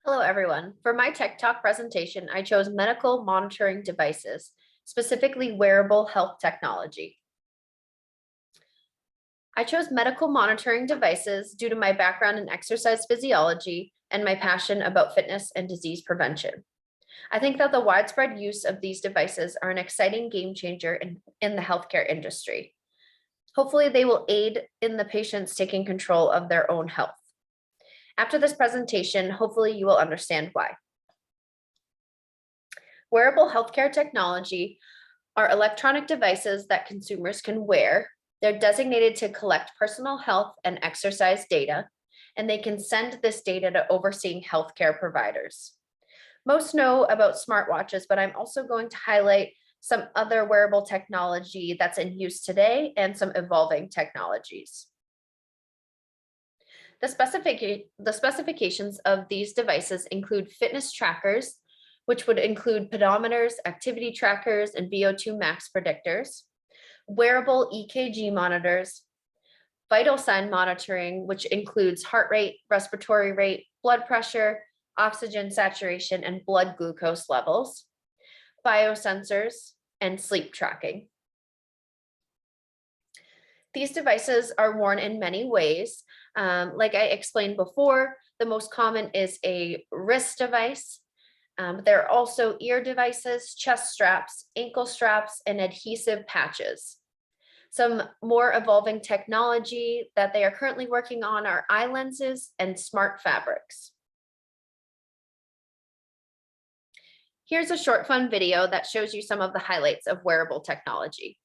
Hello, everyone. For my Tech Talk presentation, I chose medical monitoring devices, specifically wearable health technology. I chose medical monitoring devices due to my background in exercise physiology and my passion about fitness and disease prevention. I think that the widespread use of these devices are an exciting game changer in the healthcare industry. Hopefully, they will aid in the patients taking control of their own health. After this presentation, hopefully you will understand why. Wearable healthcare technology are electronic devices that consumers can wear. They're designated to collect personal health and exercise data, and they can send this data to overseeing healthcare providers. Most know about smartwatches, but I'm also going to highlight some other wearable technology that's in use today and some evolving technologies. The specifications of these devices include fitness trackers, which would include pedometers, activity trackers, and VO2 max predictors, wearable EKG monitors, vital sign monitoring, which includes heart rate, respiratory rate, blood pressure, oxygen saturation, and blood glucose levels, biosensors, and sleep tracking. These devices are worn in many ways. Like I explained before, the most common is a wrist device. There are also ear devices, chest straps, ankle straps, and adhesive patches. Some more evolving technology that they are currently working on are eye lenses and smart fabrics. Here's a short fun video that shows you some of the highlights of wearable technology.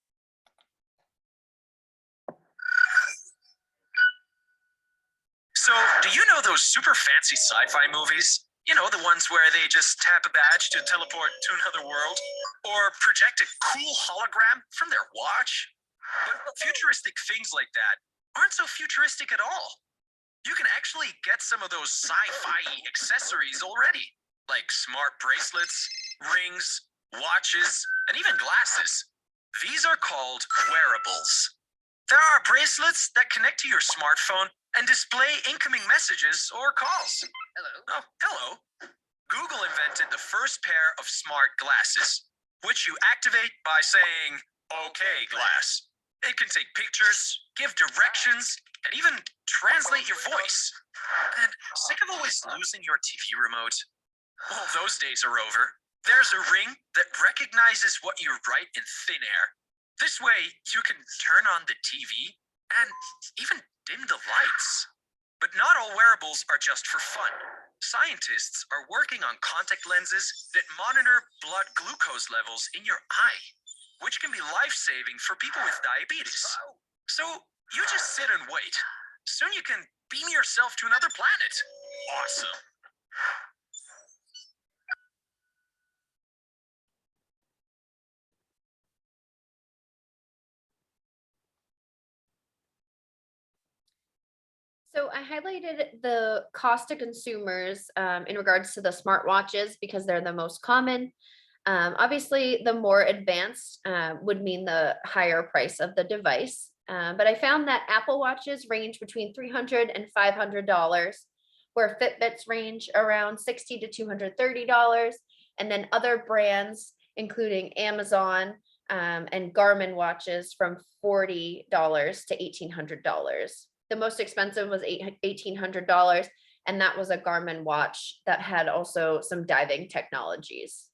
So, do you know those super fancy sci-fi movies? You know, the ones where they just tap a badge to teleport to another world? Or project a cool hologram from their watch? But futuristic things like that aren't so futuristic at all. You can actually get some of those sci-fi accessories already, like smart bracelets, rings, watches, and even glasses. These are called wearables. There are bracelets that connect to your smartphone and display incoming messages or calls. Hello. Oh, hello. Google invented the first pair of smart glasses, which you activate by saying, "Okay, glass." It can take pictures, give directions, and even translate your voice. And sick of always losing your TV remote? Well, those days are over. There's a ring that recognizes what you write in thin air. This way, you can turn on the TV and even dim the lights. But not all wearables are just for fun. Scientists are working on contact lenses that monitor blood glucose levels in your eye, which can be life-saving for people with diabetes. So you just sit and wait. Soon you can beam yourself to another planet. Awesome. So I highlighted the cost to consumers in regards to the smartwatches because they're the most common. Obviously, the more advanced would mean the higher price of the device. But I found that Apple Watches range between $300 and $500, where Fitbits range around $60 to $230, and then other brands, including Amazon and Garmin watches, from $40 to $1,800. The most expensive was $1,800, and that was a Garmin watch that had also some diving technologies.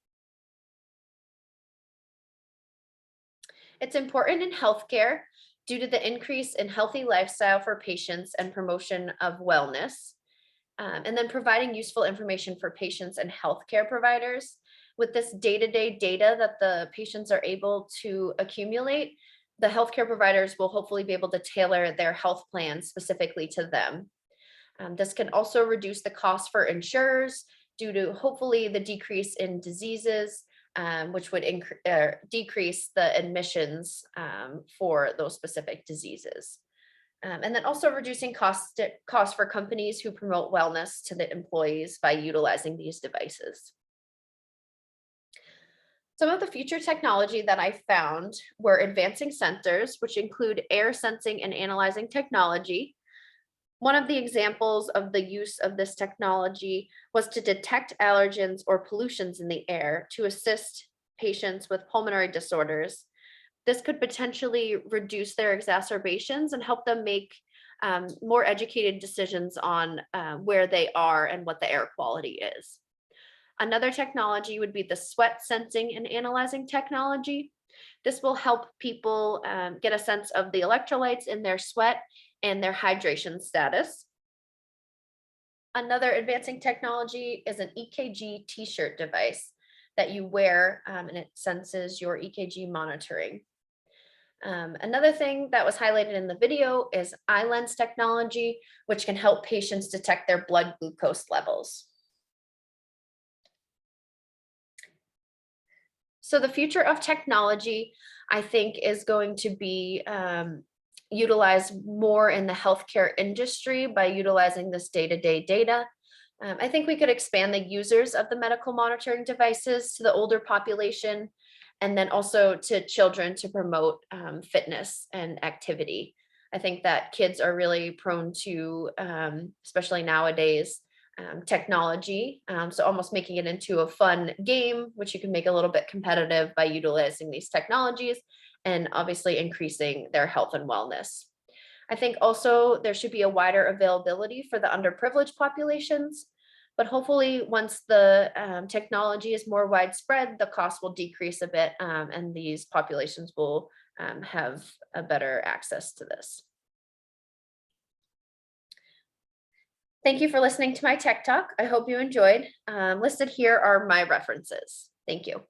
It's important in healthcare due to the increase in healthy lifestyle for patients and promotion of wellness, and then providing useful information for patients and healthcare providers. With this day-to-day data that the patients are able to accumulate, the healthcare providers will hopefully be able to tailor their health plans specifically to them. This can also reduce the cost for insurers due to hopefully the decrease in diseases, which would decrease the admissions for those specific diseases. And then also reducing cost for companies who promote wellness to the employees by utilizing these devices. Some of the future technology that I found were advancing sensors, which include air sensing and analyzing technology, One of the examples of the use of this technology was to detect allergens or pollutions in the air to assist patients with pulmonary disorders. This could potentially reduce their exacerbations and help them make more educated decisions on where they are and what the air quality is. Another technology would be the sweat sensing and analyzing technology. This will help people get a sense of the electrolytes in their sweat and their hydration status. Another advancing technology is an EKG t-shirt device that you wear and it senses your EKG monitoring. Another thing that was highlighted in the video is iLens technology, which can help patients detect their blood glucose levels. So the future of technology, I think, is going to be utilized more in the healthcare industry by utilizing this day-to-day data. I think we could expand the users of the medical monitoring devices to the older population, and then also to children to promote fitness and activity. I think that kids are really prone to, especially nowadays, technology. So almost making it into a fun game, which you can make a little bit competitive by utilizing these technologies and obviously increasing their health and wellness. I think also there should be a wider availability for the underprivileged populations, but hopefully once the technology is more widespread, the cost will decrease a bit and these populations will have a better access to this. Thank you for listening to my Tech Talk. I hope you enjoyed. Listed here are my references. Thank you.